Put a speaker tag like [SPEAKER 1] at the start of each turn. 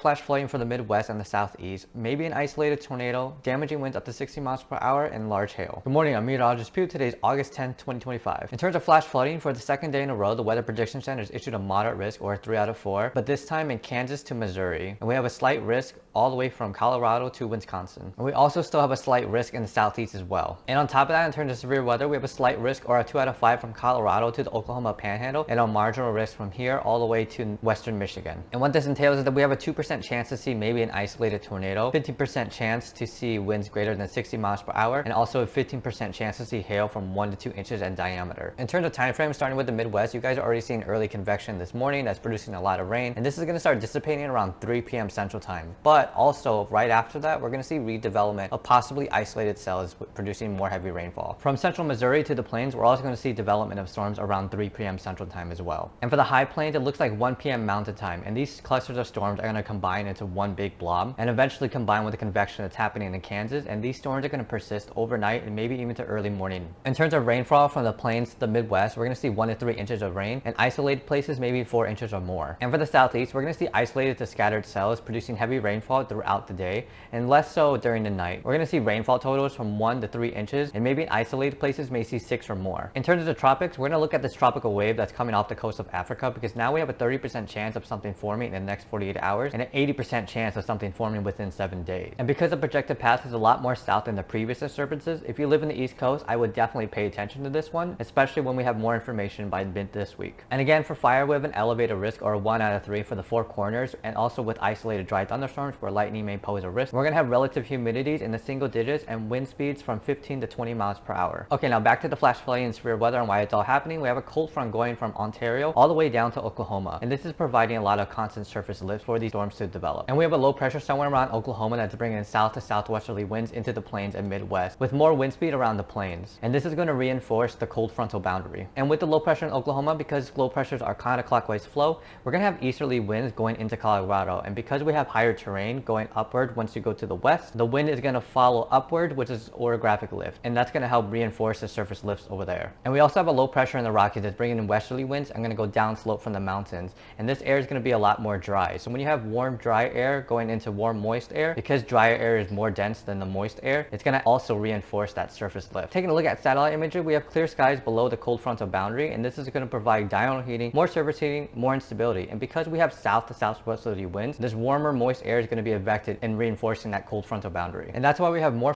[SPEAKER 1] flash flooding for the Midwest and the Southeast, maybe an isolated tornado, damaging winds up to 60 miles per hour, and large hail. Good morning, I'm meteorologist Pew. Today is August 10, 2025. In terms of flash flooding, for the second day in a row, the Weather Prediction Center has issued a moderate risk, or a 3 out of 4, but this time in Kansas to Missouri. And we have a slight risk all the way from Colorado to Wisconsin. And we also still have a slight risk in the Southeast as well. And on top of that, in terms of severe weather, we have a slight risk, or a 2 out of 5, from Colorado to the Oklahoma Panhandle, and a marginal risk from here all the way to western Michigan. And what this entails is that we have a 2% chance to see maybe an isolated tornado, 50% chance to see winds greater than 60 miles per hour, and also a 15% chance to see hail from 1 to 2 inches in diameter. In terms of time frame, starting with the Midwest, you guys are already seeing early convection this morning that's producing a lot of rain, and this is going to start dissipating around 3 p.m. Central Time. But also, right after that, we're going to see redevelopment of possibly isolated cells producing more heavy rainfall. From central Missouri to the plains, we're also going to see development of storms around 3 p.m. Central Time as well. And for the high plains, it looks like 1 p.m. Mountain Time, and these clusters of storms are going to combine into one big blob and eventually combine with the convection that's happening in Kansas, and these storms are going to persist overnight and maybe even to early morning. In terms of rainfall from the plains to the Midwest, we're going to see 1 to 3 inches of rain, and isolated places maybe 4 inches or more. And for the Southeast, we're going to see isolated to scattered cells producing heavy rainfall throughout the day and less so during the night. We're going to see rainfall totals from 1 to 3 inches, and maybe in isolated places may see 6 or more. In terms of the tropics, we're going to look at this tropical wave that's coming off the coast of Africa, because now we have a 30% chance of something forming in the next 48 hours and an 80% chance of something forming within 7 days. And because the projected path is a lot more south than the previous disturbances, if you live in the East Coast, I would definitely pay attention to this one, especially when we have more information by mid this week. And again, for fire, we have an elevated risk, or a 1 out of 3 for the four corners, and also with isolated dry thunderstorms where lightning may pose a risk. We're going to have relative humidities in the single digits and wind speeds from 15 to 20 miles per hour. Okay, now back to the flash flooding and severe weather and why it's all happening. We have a cold front going from Ontario all the way down to Oklahoma, and this is providing a lot of constant surface lift for these storms to develop. And we have a low pressure somewhere around Oklahoma that's bringing south to southwesterly winds into the plains and Midwest, with more wind speed around the plains. And this is going to reinforce the cold frontal boundary. And with the low pressure in Oklahoma, because low pressures are counterclockwise flow, we're going to have easterly winds going into Colorado. And because we have higher terrain going upward once you go to the west, the wind is going to follow upward, which is orographic lift. And that's going to help reinforce the surface lifts over there. And we also have a low pressure in the Rockies that's bringing in westerly winds. I'm going to go downslope from the mountains. And this air is going to be a lot more dry. So when you have warm, dry air going into warm, moist air, because drier air is more dense than the moist air, it's going to also reinforce that surface lift. Taking a look at satellite imagery, we have clear skies below the cold frontal boundary, and this is going to provide diurnal heating, more surface heating, more instability. And because we have south to southwesterly winds, this warmer, moist air is going to be evected and reinforcing that cold frontal boundary. And that's why we have more